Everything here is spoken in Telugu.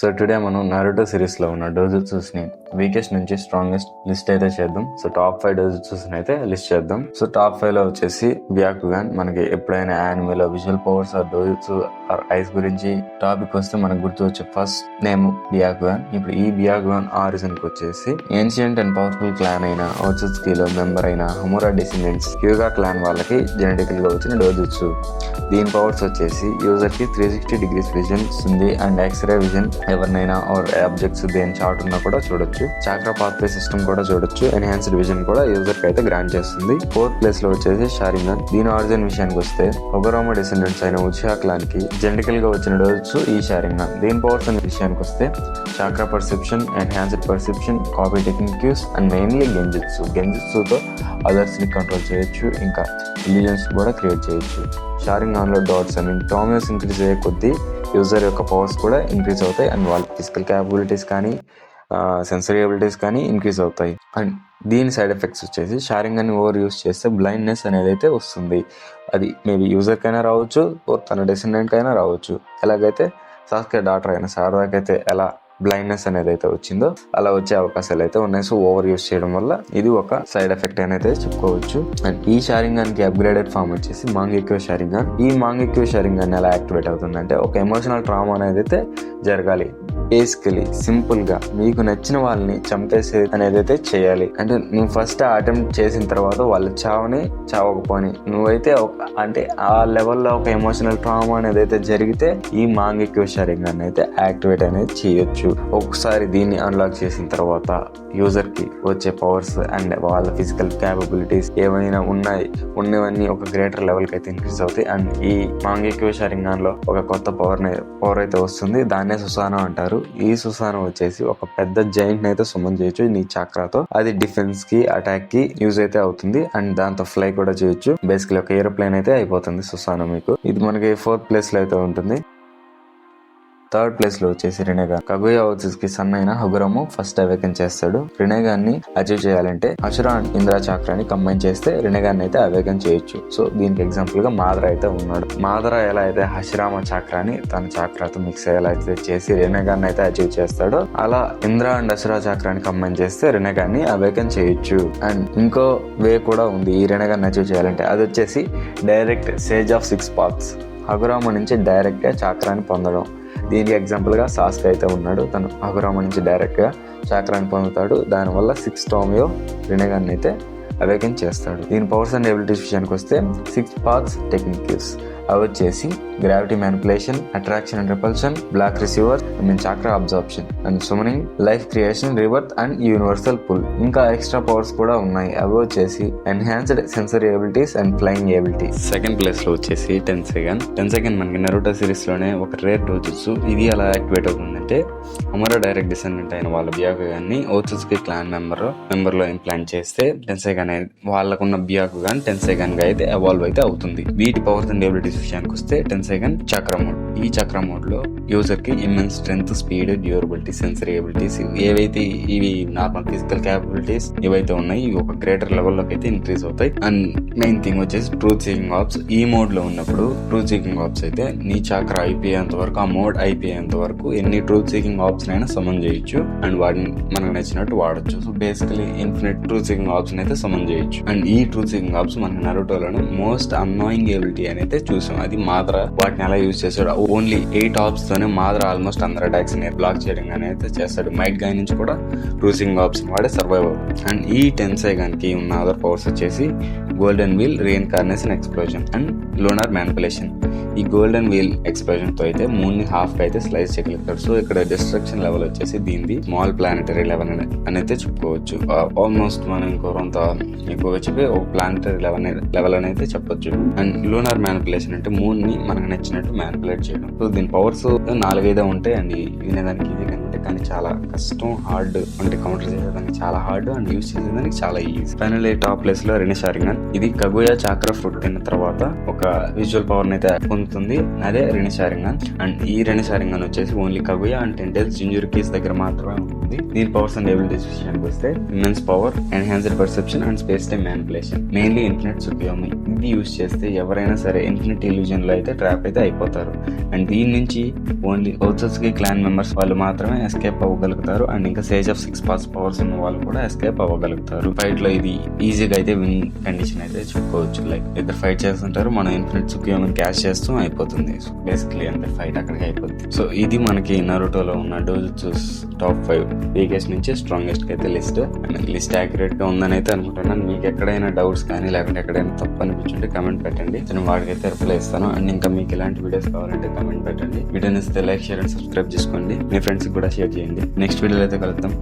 సో టుడే మనం నారుటో సిరీస్ లో ఉన్న డోజుట్సూస్ ని వీకెస్ట్ నుంచి స్ట్రాంగెస్ట్ లిస్ట్ అయితే చేద్దాం. సో టాప్ 5 డోజుట్సూస్ ని అయితే లిస్ట్ చేద్దాం. సో టాప్ 5 లో వచ్చేసి బ్యాకుగాన్. మనకి ఎప్పుడైనా యానిమేలో విజువల్ పవర్స్ ఆర్ డోజుట్సు ఆర్ ఐస్ గురించి టాపిక్ వస్తే మనకు గుర్తు వచ్చే ఫస్ట్ నేమ్ బ్యాకుగాన్. ఇప్పుడు ఈ బ్యాకుగాన్ ఆరిజిన్ కి వచ్చేసి ఏన్షియంట్ అండ్ పవర్ఫుల్ క్లాన్ అయిన ఓట్సుట్సుకి లో మెంబర్ అయిన హమురా డిసెండెంట్స్ హ్యూగా క్లాన్ వాళ్ళకి జెనెటికల్ గా వచ్చిన డోజుట్సు. దీని పవర్స్ వచ్చేసి యూజర్ కి 360 డిగ్రీస్ విజన్ ఉంది అండ్ ఎక్స్రే విజన్. ఎవరినైనా ఆర్ ఆబ్జెక్ట్స్ దేని చార్ట్ ఉన్నా కూడా చూడొచ్చు. చాక్రా పాత్వే సిస్టమ్ కూడా చూడొచ్చు. ఎన్హాన్స్డ్ విజన్ కూడా యూజర్ కి అయితే గ్రాంట్ చేస్తుంది. 4th ప్లేస్ లో వచ్చేసి షారింగన్. దీని ఆరిజిన్ విషయానికి వస్తే ఒగరామా డిసెండెంట్స్ అయిన ఉచిహా క్లాన్ కి జెనెటికల్ గా వచ్చిన డోజుట్సు ఈ షారింగన్. దీని పవర్స్ అనే విషయానికి వస్తే చాక్రా perception, enhanced perception, copy techniques and mainly గెంజుట్సు. గెంజుట్సుతో అదర్స్ ని కంట్రోల్ చేయొచ్చు, ఇంకా ఇల్యూజన్స్ కూడా క్రియేట్ చేయొచ్చు. షారింగాన్ లో డాట్స్ టామియోస్ ఇంక్రీజ్ అయ్యే కొద్దీ యూజర్ యొక్క పవర్స్ కూడా ఇంక్రీజ్ అవుతాయి అండ్ వాళ్ళ ఫిజికల్ క్యాపబిలిటీస్ కానీ సెన్సరీ ఎబిలిటీస్ కానీ ఇంక్రీజ్ అవుతాయి. అండ్ దీని సైడ్ ఎఫెక్ట్స్ వచ్చేసి షారింగాన్ని ఓవర్ యూస్ చేస్తే బ్లైండ్నెస్ అనేది అయితే వస్తుంది. అది మేబీ యూజర్కైనా రావచ్చు, తన డెసెండెంట్కైనా రావచ్చు. ఎలాగైతే సాస్కే డాటర్ అయిన శారదాకైతే ఎలా బ్లైండ్నెస్ అనేది అయితే వచ్చిందో అలా వచ్చే అవకాశాలు అయితే ఉన్నాయి. సో ఓవర్ యూస్ చేయడం వల్ల ఇది ఒక సైడ్ ఎఫెక్ట్ అనేది చెప్పుకోవచ్చు. అండ్ ఈ షారింగాన్ కి అప్గ్రేడెడ్ ఫామ్ వచ్చేసి మాంగెక్యో షారింగాన్. ఈ మాంగెక్యో షారింగాన్ ఎలా యాక్టివేట్ అవుతుందంటే ఒక ఎమోషనల్ ట్రామా అనేది అయితే జరగాలి. బేసికలీ సింపుల్ గా మీకు నచ్చిన వాళ్ళని చంపేసే అనేది అయితే చేయాలి. అంటే నువ్వు ఫస్ట్ అటెంప్ట్ చేసిన తర్వాత వాళ్ళు చావకపోని నువ్వైతే అంటే ఆ లెవెల్లో ఒక ఎమోషనల్ ట్రామా అనేది అయితే జరిగితే ఈ మాంగెక్యో షారింగాన్ అయితే యాక్టివేట్ అనేది చేయొచ్చు. ఒకసారి దీన్ని అన్లాక్ చేసిన తర్వాత యూజర్ కి వచ్చే పవర్స్ అండ్ వాళ్ళ ఫిజికల్ క్యాపబిలిటీస్ ఏమైనా ఉన్నవన్నీ ఒక గ్రేటర్ లెవెల్ కి అయితే ఇంక్రీజ్ అవుతాయి. అండ్ ఈ మాంగెక్యో షారింగాన్ లో ఒక కొత్త పవర్ అయితే వస్తుంది. దాన్నే సుసానో అంటారు. ఈ సుసానో వచ్చేసి ఒక పెద్ద జైంట్ అయితే సుమన్ చేయొచ్చు నీ చక్రాతో. అది డిఫెన్స్ కి అటాక్ కి యూజ్ అయితే అవుతుంది అండ్ దాంతో ఫ్లై కూడా చేయొచ్చు. బేసికలీ ఒక ఏరోప్లేన్ అయితే అయిపోతుంది సుసానో మీకు. ఇది మనకి 4th ప్లేస్ లో అయితే ఉంటుంది. 3rd ప్లేస్ లో వచ్చేసి రినేగాన్. కగుయా ఓట్సుట్సు కి సన్ అయిన హగురాము ఫస్ట్ అవేకన్ చేస్తాడు. రినేగాన్ ని అచీవ్ చేయాలంటే అసురా అండ్ ఇంద్రా చాక్రాని కంబైన్ చేస్తే రినేగాన్ అయితే అవేకన్ చేయొచ్చు. సో దీనికి ఎగ్జాంపుల్ గా మాదరా అయితే ఉన్నాడు. మాదరా ఎలా అయితే హషిరామా చాక్రాని తన చాక్రాతో మిక్స్ అయ్యేలా అయితే చేసి రినేగాన్ అయితే అచీవ్ చేస్తాడో అలా ఇంద్రా అండ్ అసురా చాక్రాని కంబైన్ చేస్తే రినేగాన్ ని అవేకన్ చేయొచ్చు. అండ్ ఇంకో వే కూడా ఉంది ఈ రినేగాన్ అచీవ్ చేయాలంటే. అది వచ్చేసి డైరెక్ట్ సేజ్ ఆఫ్ 6 పాత్స్. హగురామా నుంచి డైరెక్ట్ గా చాక్రాని పొందడం. దీనికి ఎగ్జాంపుల్ గా సాస్కే అయితే ఉన్నాడు. తను హగురామా నుంచి డైరెక్ట్ గా చాక్రాని పొందుతాడు. దానివల్ల 6 టోమియో రినేగాన్ అయితే అవేకన్ చేస్తాడు. దీని పవర్స్ అండ్ ఎబిలిటీస్ విషయానికి వస్తే 6 పాత్స్ టెక్నిక్స్. అవి వచ్చేసి gravity manipulation, attraction and repulsion, black receiver, చాక్రా absorption and summoning, life creation, rebirth and universal pull. ఇంకా ఎక్స్ట్రా పవర్స్ కూడా ఉన్నాయి. అవి వచ్చేసి enhanced sensory abilities and flying abilities. 2nd place లో వచ్చేసి టెన్సెగన్. మనకి నరుటో సిరీస్ లోనే ఒక రేర్ డోజుట్సు. ఇది ఎలా యాక్టివేట్ అవుతుందంటే హమురా డైరెక్ట్ డిసెండెంట్ అయిన వాళ్ళ బ్యాకుగాన్ని ఓట్సుట్సుకి క్లాన్ మెంబర్ లో ఇంప్లాంట్ చేస్తే టెన్సెగన్ వాళ్ళకున్న బ్యాకుగాన్ టెన్సెగన్ గా అయితే ఎవాల్వ్ అయితే అవుతుంది. వీటి పవర్స్ అండ్ ఎబిలిటీస్ విషయానికి వస్తే టెన్సెగన్ చక్ర మోడ్. ఈ చక్ర మోడ్ లో యూజర్ కి immense strength, speed, durability, sensory abilities ఏవైతే ఇవి నార్మల్ ఫిజికల్ క్యాపబిలిటీస్ ఏవైతే ఉన్నాయి ఇవి ఒక గ్రేటర్ లెవెల్ లోకి అయితే ఇంక్రీజ్ అవుతాయి. అండ్ మెయిన్ థింగ్ వచ్చేసి ట్రూత్ సీకింగ్ ఆప్స్. ఈ మోడ్ లో ఉన్నప్పుడు ట్రూత్ సీకింగ్ ఆప్స్ అయితే నీ చక్ర అయిపోయేంత వరకు, ఆ మోడ్ అయిపోయేంత వరకు ఎన్ని ట్రూత్ సీకింగ్ ఆప్స్ అయినా సమన్ చేయొచ్చు అండ్ వాటిని మనకు నచ్చినట్టు వాడచ్చు. So basically infinite truth seeking orbs అయితే సమన్ చేయొచ్చు. అండ్ ఈ ట్రూత్ సీకింగ్ ఆప్స్ మన నరుటోలోనే మోస్ట్ అన్నాయింగ్ ఎబిలిటీ అని అయితే చూసాం. అది మాదరా వాటిని ఎలా యూజ్ చేస్తాడు. ఓన్లీ 8 ఆప్స్ తోనే మాదరా ఆల్మోస్ట్ అందరు అటాక్స్ ని బ్లాక్ చేయడం అయితే చేస్తాడు. మైట్ గాయ్ నుంచి కూడా ట్రూసింగ్ ఆప్స్ వాడే సర్వైవ్ అవుతుంది. అండ్ ఈ టెన్సెగన్ కి ఉన్న అదర్ పవర్స్ వచ్చేసి golden wheel, reincarnation, explosion and lunar manipulation. ఈ గోల్డెన్ వీల్ ఎక్స్ప్లోజన్ తో అయితే మూన్ ని హాఫ్ కి అయితే స్లైస్ చేయగలుగుతాడు. సో ఇక్కడ డిస్ట్రక్షన్ లెవెల్ వచ్చేసి దీనిది స్మాల్ ప్లానెటరీ లెవెల్ అని అయితే చెప్పుకోవచ్చు. ఆల్మోస్ట్ మనం ఇంకొంత ఎక్కువగా చెప్పి ఒక ప్లానెటరీ లెవెల్ అని అయితే చెప్పొచ్చు. అండ్ లూనార్ మ్యానిపులేషన్ అంటే మూన్ ని మనకు నచ్చినట్టు మ్యానిపులేట్ చేయడం. సో దీని పవర్స్ 4-5 ఉంటాయి అండ్ వినేదానికి ఇది కానీ చాలా కష్టం, హార్డ్. అంటే కౌంటర్ చేసేదానికి చాలా హార్డ్ అండ్ యూజ్ చేసేదానికి చాలా ఈజీ. ఫైనల్లీ టాప్ ప్లేస్ లో రెనే షారింగన్. ఇది కగుయా చాక్రా ఫ్రూట్ తిన్న తర్వాత ఒక విజువల్ పవర్ అయితే దొరుకుతుంది, అదే రెని షారింగన్. అండ్ ఈ రెని షారింగన్ వచ్చేసి ఓన్లీ కగుయా అండ్ టెంటైల్స్ జింజురికీస్ దగ్గర మాత్రమే ఉంటుంది. దీని పవర్స్ అండ్ ఎబిలిటీస్ విషయానికి వస్తే immense power, enhanced perception and space time manipulation, mainly infinite సుకియోమి. ఇది యూజ్ చేస్తే ఎవరైనా సరే ఇన్ఫినిట్ ఇల్యూజన్ లో అయితే ట్రాప్ అయితే అయిపోతారు. అండ్ దీని నుంచి ఓన్లీ ఓత్సత్సుకి క్లాన్ మెంబర్స్ వాళ్ళు మాత్రమే ఎస్కేప్ అవ్వగలుగుతారు. అండ్ ఇంకా సేజ్ ఆఫ్ 6 పాస్ పవర్స్ ఉన్న వాళ్ళు కూడా ఎస్కేప్ అవ్వగలుగుతారు. ఫైట్ లో ఇది ఈజీగా అయితే విన్ కండిషన్ అయితే చెప్పుకోవచ్చు. లైక్ ఇద్దరు ఫైట్ చేస్తుంటారు, మనం ఇన్ఫినిట్ సుకియోమిని క్యాష్ చేస్తూ అయిపోతుంది. సో బేసిక్లీ అంటే ఫైట్ అక్కడికి అయిపోతుంది. సో ఇది మనకి నరుటోలో ఉన్న డోజుట్సుస్ టాప్ 5 వీకెస్ట్ నుంచి స్ట్రాంగెస్ట్ కి అయితే లిస్ట్. అండ్ లిస్ట్ యాక్యురేట్ గా ఉందని అయితే అనుకుంటున్నాను. మీకు ఎక్కడైనా డౌట్స్ కానీ లేకుంటే ఎక్కడైనా తప్పు అనిపించుంటే కమెంట్ పెట్టండి, నేను వాడికైతే రిప్లై ఇస్తాను. అండ్ ఇంకా మీకు ఇలాంటి వీడియోస్ కావాలంటే కమెంట్ పెట్టండి. వీడియోని ఇస్తే లైక్, షేర్ అండ్ సబ్స్క్రైబ్ చేసుకోండి. మీ ఫ్రెండ్స్ కూడా షేర్ చేయండి. నెక్స్ట్ వీడియోలో అయితే కలుద్దాం.